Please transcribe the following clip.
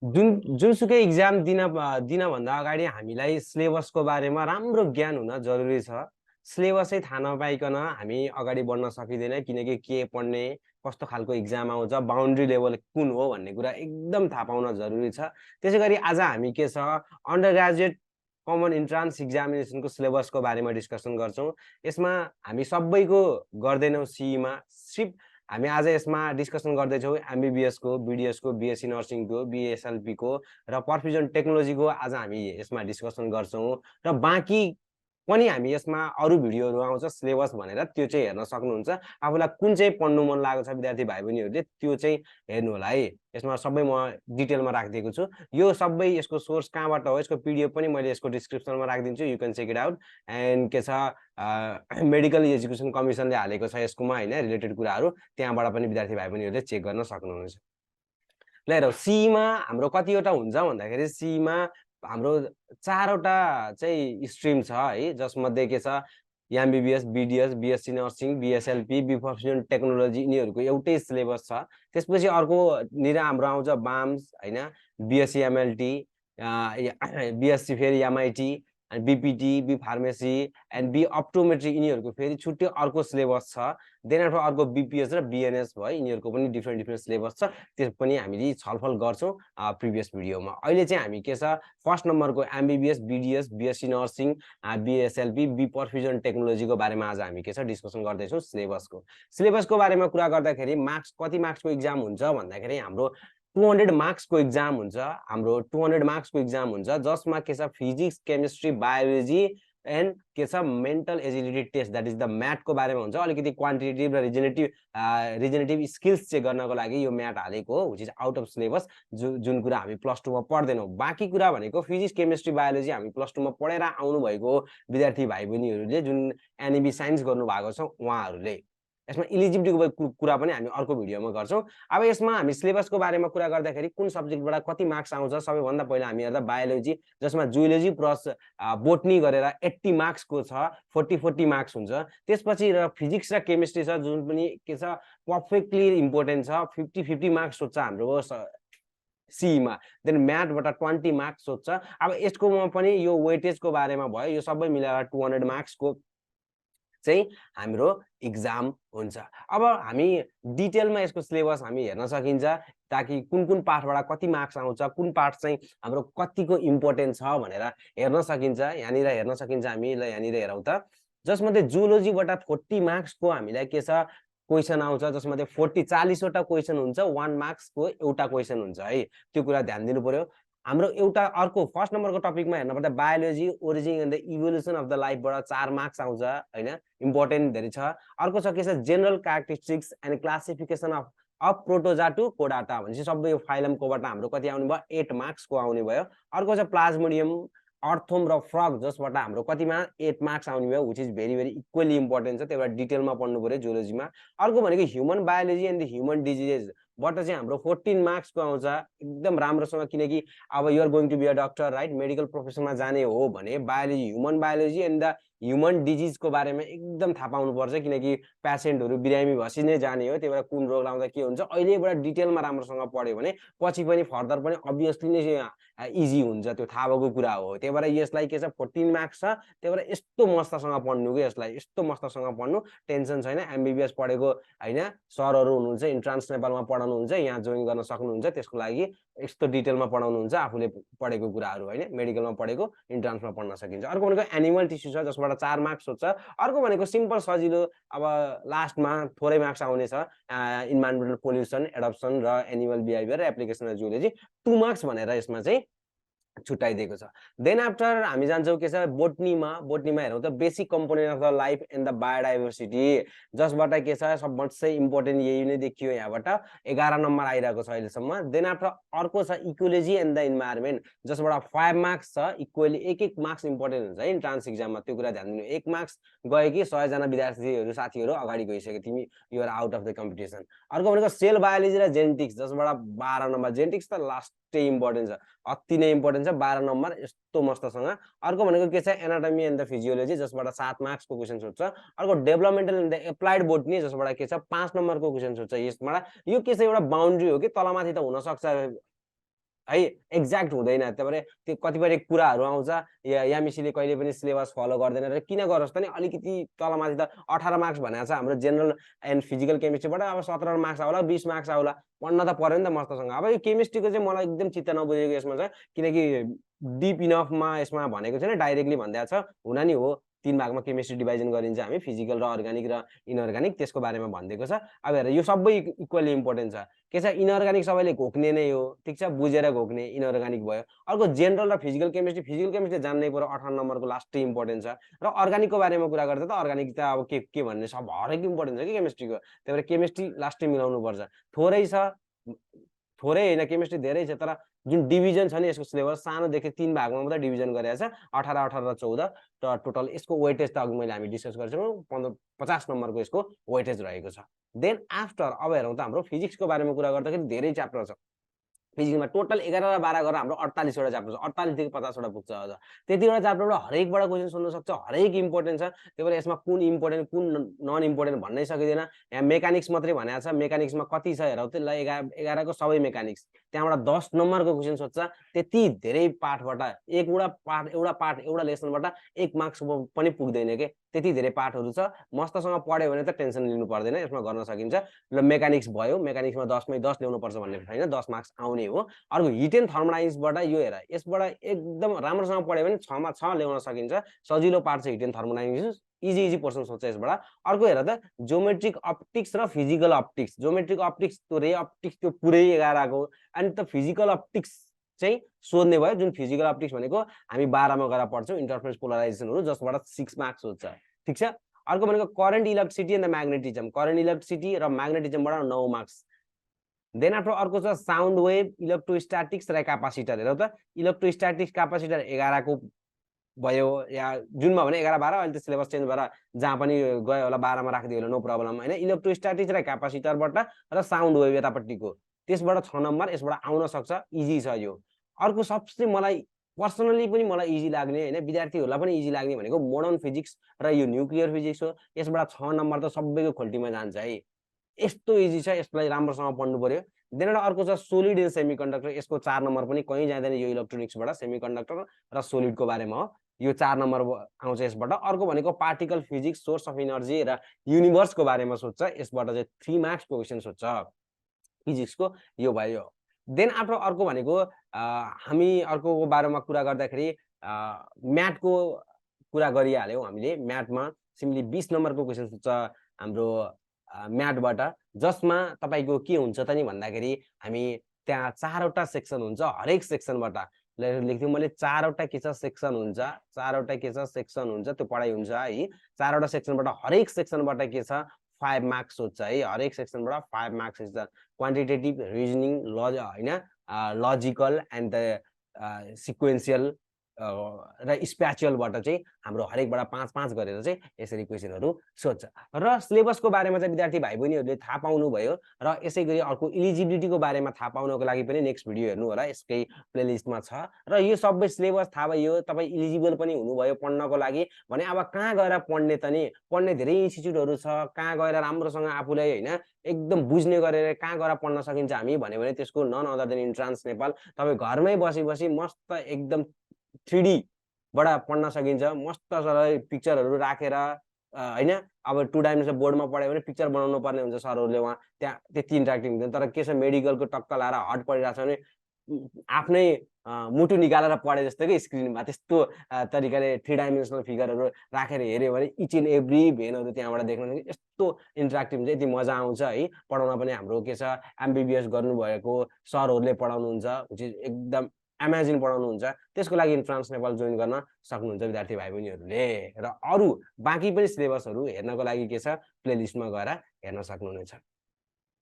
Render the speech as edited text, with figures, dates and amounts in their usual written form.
जुनसुकै इक्जाम दिनभन्दा अगाडि हामीलाई सिलेबसको बारेमा राम्रो ज्ञान हुन जरुरी छ। सिलेबसै थाहा नपाइकन हामी अगाडि बढ्न सकिँदैन, किनकि के पढ्ने, कस्तो खालको इक्जाम आउँछ, बाउन्ड्री लेभल कुन हो भन्ने कुरा एकदम थाहा पाउन जरुरी छ। त्यसैगरी आज हामी के छ, अन्डर ग्रेजुएट कमन इन्ट्रान्स इक्जामिनेसनको सिलेबसको बारेमा डिस्कसन गर्छौँ। यसमा हामी सबैको गर्दैनौँ सीईमा, सिर्फ हामी आज यसमा डिस्कसन गर्दैछौँ MBBS को, BDS को, BSc नर्सिङ को, BASLP को र परफ्युजन टेक्नोलोजीको आज हामी यसमा डिस्कसन गर्छौँ। र बाँकी पनि हामी यसमा अरू भिडियोहरू आउँछ सिलेबस भनेर, त्यो चाहिँ हेर्न सक्नुहुन्छ। आफूलाई कुन चाहिँ पढ्नु मन लागेको छ विद्यार्थी भाइ बहिनीहरूले त्यो चाहिँ हेर्नु होला है। यसमा सबै म डिटेलमा राखिदिएको छु। यो सबै यसको सोर्स कहाँबाट हो, यसको PDF पनि मैले यसको डिस्क्रिप्सनमा राखिदिन्छु, you can check it out. And के छ, मेडिकल एजुकेसन कमिसनले हालेको छ यसकोमा हैन, रिलेटेड कुराहरू त्यहाँबाट पनि विद्यार्थी भाइ बहिनीहरूले चेक गर्न सक्नुहुन्छ। ल हेरौँ, सीईमा हाम्रो कतिवटा हुन्छ भन्दाखेरि सीईमा हाम्रो 4वटा चाहिँ स्ट्रिम छ है, जसमध्ये के छ MBBS, BDS, BSc nursing, BSLP, perfusion technology, यिनीहरूको एउटै सिलेबस छ। त्यसपछि अर्को निर हाम्रो आउँछ बाम्स हैन, BSc MLT, BSc फेरि MIT, and BPT, B pharmacy and B अप्टोमेट्री, यिनीहरूको फेरि छुट्टै अर्को सिलेबस छ। देन आफ्टर अर्को BPS र BNS भयो, यिनीहरूको पनि डिफ्रेन्ट सिलेबस छ। त्यो पनि हामीले छलफल गर्छौँ प्रिभियस भिडियोमा। अहिले चाहिँ हामी के छ, फर्स्ट नम्बरको MBBS, BDS, BSc nursing, BSLP, B परफ्युजन टेक्नोलोजीको बारेमा आज हामी के छ डिस्कसन गर्दैछौँ सिलेबसको बारेमा कुरा गर्दाखेरि मार्क्स कति मार्क्सको इक्जाम हुन्छ भन्दाखेरि हाम्रो 200 मार्क्सको इक्जाम हुन्छ। हाम्रो 200 मार्क्सको इक्जाम हुन्छ, जसमा के छ फिजिक्स, केमिस्ट्री, बायोलोजी एन्ड के छ mental agility test, that is the म्याथको बारेमा हुन्छ। अलिकति क्वान्टिटेटिभ र रिजनेटिभ स्किल्स चेक गर्नको लागि यो म्याथ हालेको हो, which is out of syllabus, जुन कुरा हामी +2 मा पढ्दैनौँ। बाँकी कुरा भनेको फिजिक्स, केमिस्ट्री, बायोलोजी हामी +2 मा पढेर आउनु भएको विद्यार्थी भाइ बहिनीहरूले जुन एनइबी साइन्स गर्नु भएको छ उहाँहरूले। यसमा इलिजिबिलिटीको कुरा पनि हामी अर्को भिडियोमा गर्छौँ। अब यसमा हामी सिलेबसको बारेमा कुरा गर्दाखेरि कुन सब्जेक्टबाट कति मार्क्स आउँछ, सबैभन्दा पहिला हामी हेर्दा बायोलोजी, जसमा जुलोजी प्लस बोटनी गरेर 80 मार्क्सको छ, 40 मार्क्स हुन्छ। त्यसपछि र फिजिक्स र केमिस्ट्री छ, जुन पनि के छ पर्फेक्टली इम्पोर्टेन्ट छ, 50 मार्क्स सोध्छ हाम्रो सीईमा। देन म्याथबाट 20 मार्क्स सोध्छ। अब यसकोमा पनि यो वेटेजको बारेमा भयो, यो सबै मिलाएर 200 मार्क्सको चाहिँ हाम्रो इक्जाम हुन्छ। अब हामी डिटेलमा यसको सिलेबस हामी हेर्न सकिन्छ, ताकि कुन पार्टबाट कति मार्क्स आउँछ, कुन पार्ट चाहिँ हाम्रो कतिको इम्पोर्टेन्ट छ भनेर हेर्न सकिन्छ। यहाँनिर हेर्न सकिन्छ हामी, ल यहाँनिर हेरौँ त, जसमध्ये जुलोजीबाट 40 मार्क्सको हामीलाई के छ क्वेसन आउँछ, जसमध्ये 40वटा क्वेसन हुन्छ, 1 मार्क्सको एउटा क्वेसन हुन्छ है, त्यो कुरा ध्यान दिनु पर्यो। हाम्रो एउटा अर्को फर्स्ट नम्बरको टपिकमा हेर्न पर्दा biology, origin and the evolution of the लाइफबाट 4 मार्क्स आउँछ हैन, इम्पोर्टेन्ट धेरै छ। अर्को छ के छ general characteristics and classification of protozoa to कोडाटा, भनेपछि सबै यो फाइलमकोबाट हाम्रो कति आउने भयो 8 मार्क्सको आउने भयो। अर्को छ प्लाज्मोडियम, अर्थोम र फ्रग, जसबाट हाम्रो कतिमा 8 मार्क्स आउने भयो, which is very equally important छ, त्यो एउटा डिटेलमा पढ्नु पर्यो जुलोजीमा। अर्को भनेको human biology and the human diseases बाट चाहिँ हाम्रो 14 मार्क्सको आउँछ, एकदम राम्रोसँग, किनकि अब you are going to be a doctor right, medical प्रोफेसनमा जाने हो भने biology, human biology and the human डिजिजको बारेमा एकदम थाहा पाउनुपर्छ, किनकि पेसेन्टहरू बिरामी भसी नै जाने हो, त्यही भएर कुन रोग लाउँदा के हुन्छ अहिलेबाट डिटेलमा राम्रोसँग पढ्यो भने पछि पनि फर्दर पनि अभियसली नै इजी हुन्छ, त्यो थाहा भएको कुरा हो। त्यही भएर यसलाई के छ 14 मार्क्स छ, त्यही भएर यस्तो मस्तसँग पढ्नु कि यसलाई यस्तो मस्तसँग पढ्नु, टेन्सन छैन। MBBS पढेको हैन सरहरू हुनुहुन्छ, इन्ट्रान्स नेपालमा पढाउनुहुन्छ, यहाँ जोइन गर्न सक्नुहुन्छ, त्यसको लागि यस्तो डिटेलमा पढाउनुहुन्छ आफूले पढेको कुराहरू हैन, मेडिकलमा पढेको इन्ट्रान्समा पढ्न सकिन्छ। अर्को भनेको एनिमल टिस्यु छ, जसबाट 4 मार्क्स हुन्छ। अर्को भनेको सिम्पल सजिलो, अब लास्टमा थोरै मार्क्स आउने छ, इन्भाइरोन्मेन्टल पोल्युसन, एडप्सन र एनिमल बिहेभियर र एप्लिकेसन अफ जुलोजी, 2 मार्क्स भनेर यसमा चाहिँ छुट्याइदिएको छ। देन आफ्टर हामी जान्छौँ के छ बोटनीमा हेरौँ त basic component of the life and the biodiversity, जसबाट के छ सबसे इम्पोर्टेन्ट यही नै देखियो, यहाँबाट 11 नम्बर आइरहेको छ अहिलेसम्म। देन आफ्टर अर्को छ इकोलोजी एन्ड द इन्भाइरोमेन्ट, जसबाट 5 मार्क्स छ, इक्वली एक मार्क्स इम्पोर्टेन्ट हुन्छ है इन्ट्रान्स इक्जाममा, त्यो कुरा ध्यान दिनु। 1 मार्क्स गयो कि 100 जना विद्यार्थीहरू साथीहरू अगाडि गइसक्यो, तिमी you are out of the competition. अर्को भनेको सेल बायोलोजी र जेनेटिक्स, जसबाट 12 नम्बर, जेनेटिक्स त लास्टै इम्पोर्टेन्ट छ, अति नै इम्पोर्टेन्ट छ, 12 नम्बर यस्तो मस्तसँग। अर्को भनेको के छ एनाटोमी एन्ड द फिजियोलोजी, जसबाट 7 मार्क्सको क्वेसन सोध्छ। अर्को developmental and the applied botany, जसबाट के छ 5 नम्बरको क्वेसन सोध्छ। यसबाट यो के छ एउटा बाउन्ड्री हो कि तलमाथि त हुन सक्छ, है एक्ज्याक्ट हुँदैन। त्यही भएर त्यो कतिपय कुराहरू आउँछ यामिसीले कहिले पनि सिलेबस फलो गर्दैन र किन गरोस् त नि अलिकति तलमाथि त 18 मार्क्स भनेको छ हाम्रो जेनरल एन्ड फिजिकल केमिस्ट्रीबाट अब 17 मार्क्स आउला 20 मार्क्स आउला पढ्न त पर्यो नि त मस्तसँग। अब यो केमिस्ट्रीको चाहिँ मलाई एकदम चित्त नबुझेको यसमा चाहिँ किनकि डिप इनफमा यसमा भनेको छैन डाइरेक्टली भनिदिएको छ हुन नि हो 3 भागमा केमिस्ट्री डिभिजन गरिन्छ हामी फिजिकल र अर्गानिक र इनअर्गानिक त्यसको बारेमा भनिदिएको छ। अब हेर यो सबै इक्वली इम्पोर्टेन्ट छ के छ इनअर्गानिक सबैले घोक्ने नै हो ठीक छ बुझेर घोक्ने इनअर्गानिक भयो। अर्को जेनरल र फिजिकल केमिस्ट्री जान्नै पर्यो 18 नम्बरको लास्टै इम्पोर्टेन्ट छ र अर्गानिकको बारेमा कुरा गर्दा त अर्गानिक त अब के भन्ने सब हरेक इम्पोर्टेन्ट छ कि केमिस्ट्रीको। त्यही भएर केमिस्ट्री लास्टै मिलाउनु पर्छ थोरै छ थोरै हैन केमिस्ट्री धेरै छ तर जुन डिभिजन छ नि यसको सिलेबस सानोदेखि 3 भागमा मात्रै डिभिजन गरेको छ 18 18 र 14 त टोटल यसको वेटेज त अघि मैले हामी डिस्कस गरिसक्यौँ 50 नम्बरको यसको वेटेज रहेको छ। देन आफ्टर अब हेरौँ त हाम्रो फिजिक्सको बारेमा कुरा गर्दाखेरि धेरै च्याप्टर छ फिजिक्समा टोटल 11 र 12 गरेर हाम्रो 48 वटा च्याप्टर छ 48 देखि 50 वटा पुग्छ अझ त्यतिवटा च्याप्टरबाट हरेकबाट क्वेशन सोध्न सक्छ हरेक इम्पोर्टेन्ट छ। त्यही भएर यसमा कुन इम्पोर्टेन्ट कुन नन इम्पोर्टेन्ट भन्नै सकिदैन। यहाँ मेकानिक्स मात्रै भनेको छ मेकानिक्समा कति छ हेरौ त ल 11 को सबै मेकानिक्स त्यहाँबाट 10 नम्बरको क्वेशन सोध्छ त्यति धेरै पाठबाट एउटा पाठ एउटा लेसनबाट 1 मार्क्स पनि पुग्दैन के त्यति धेरै पाठहरू छ मस्तसँग पढ्यो भने त टेन्सन लिनु पर्दैन यसमा गर्न सकिन्छ। ल मेकानिक्स भयो मेकानिक्समा 10 मै 10 ल्याउनु पर्छ भन्ने छैन 10 मार्क्स आउने हो। अर्को हिट एन्ड थर्मोडाइनामिक्सबाट यो हेर यसबाट एकदम राम्रोसँग पढ्यो भने 6 मा 6 ल्याउन सकिन्छ सजिलो पार्ट छ hit and thermodynamics easy person सोध्छ यसबाट। अर्को हेर त ज्योमेट्रिक अप्टिक्स र फिजिकल अप्टिक्स ज्योमेट्रिक अप्टिक्स त्यो रे अप्टिक्स त्यो पुरै 11 को अनि त फिजिकल अप्टिक्स चाहिँ सोध्ने भयो जुन फिजिकल अप्टिक्स भनेको हामी 12 मा गएर पढ्छौँ इन्टरफेरेन्स पोलराइजेसनहरु जसबाट 6 मार्क्स सोध्छ ठीक छ। अर्को भनेको current electricity and magnetism current electricity र म्याग्नेटिजमबाट 9 मार्क्स। देन आफ्टर अर्को छ साउन्ड वेभ इलेक्ट्रोस्ट्याटिक्स र क्यापासिटर हेरौ त इलेक्ट्रोस्ट्याटिक्स क्यापासिटर 11 को भयो या जुनमा भने 11 12 अहिले त सिलेबस चेन्ज भएर जहाँ पनि गयो होला 12 मा राखिदियो होला नो प्रब्लम हैन इलेक्ट्रोस्ट्याटिक्स र क्यापासिटरबाट र साउन्ड वेभ यतापट्टिको त्यसबाट 6 नम्बर यसबाट आउन सक्छ इजी छ यो। अर्को सबसे मलाई पर्सनली पनि मलाई इजी लाग्ने हैन विद्यार्थीहरुलाई पनि इजी लाग्ने भनेको मोडर्न फिजिक्स र यो न्युक्लियर फिजिक्स हो यसबाट 6 नम्बर त सबैको खोल्टीमा जान्छ है यस्तो इजी छ यसलाई राम्रोसँग पढ्नु पर्यो। देन अर्को छ सोलिड एन्ड सेमिकन्डक्टर यसको 4 नम्बर पनि कहीं जाँदैन यो इलेक्ट्रोनिक्सबाट सेमिकन्डक्टर र सोलिडको बारेमा हो यो 4 नम्बर आउँछ यसबाट। अर्को भनेको particle physics source of energy र युनिभर्सको बारेमा सोध्छ यसबाट चाहिँ 3 मार्क्सको क्वेशन सोध्छ फिजिक्सको यो भयो। देन आफ्टर अर्को भनेको हामी अर्को बारेमा कुरा गर्दाखेरि म्याथको कुरा गरिहाल्यौँ हामीले म्याथमा सिम्पली 20 नम्बरको क्वेशन सोध्छ हाम्रो म्याथबाट जसमा तपाईको के हुन्छ त नि भन्दाखेरि हामी त्यहाँ 4 वटा सेक्सन हुन्छ हरेक सेक्सनबाट लेख्थ्यौं मैले 4 वटा के छ सेक्सन हुन्छ 4 वटा के छ सेक्सन हुन्छ त्यो पढाइ हुन्छ है 4 वटा सेक्सनबाट हरेक सेक्सनबाट के छ 5 मार्क्स सोध्छ है हरेक सेक्सनबाट 5 मार्क्स हुन्छ क्वान्टिटेटिभ रिजनिङ हैन लजिकल एन्ड द सिक्वेन्शियल र स्प्याचुअलबाट चाहिँ हाम्रो हरेकबाट 5 5 गरेर चाहिँ यसरी क्वेशनहरु सोध्छ र सिलेबसको बारेमा चाहिँ विद्यार्थी भाइ बहिनीहरुले थाहा पाउनु भयो र यसैगरी अर्को इलिजिबिलिटीको बारेमा थाहा पाउनको लागि पनि नेक्स्ट भिडियो हेर्नु होला यसकै प्लेलिस्टमा छ र यो सबै सिलेबस थाहा भयो तपाई इलिजिबल पनि हुनुभयो पढ्नको लागि भने अब कहाँ गएर पढ्ने त नि पढ्ने धेरै इन्स्टिट्युटहरु छ कहाँ गएर राम्रोसँग आफुलाई हैन एकदम बुझ्ने गरेर कहाँ गएर पढ्न सकिन्छ हामी भन्यो भने त्यसको none other than entrance Nepal तपाई घरमै बसी मस्त एकदम 3D बाट पढ्न सकिन्छ मस्त पिक्चरहरु राखेर हैन अब 2 डाइमेन्सनल बोर्डमा पढ्यो भने पिक्चर बनाउनु पर्ने हुन्छ सरहरुले वहाँ त्यहाँ त्यति इन्टरेक्टिभ हुँदैन तर के छ मेडिकलको टक्क लाएर हट परिरहेछ भने आफ्नै मुटु निकालेर पढे जस्तो के स्क्रिनमा त्यस्तो तरिकाले 3 डाइमेन्सनल फिगरहरु राखेर हेर्यो भने इच एन्ड एभ्री भेनहरु त्यहाँबाट देख्न यस्तो इन्टरेक्टिभ हुन्छ यति मजा आउँछ है पढाउन पनि हाम्रो के छ MBBS गर्नुभएको सरहरुले पढाउनुहुन्छ एकदम अमेजिङ पढाउनुहुन्छ त्यसको लागि इन्ट्रान्स नेपाल जोइन गर्न सक्नुहुन्छ विद्यार्थी भाइ बहिनीहरुले र अरु बाँकी पनि सिलेबसहरु हेर्नको लागि के छ प्लेलिस्टमा गएर हेर्न सक्नुहुनेछ।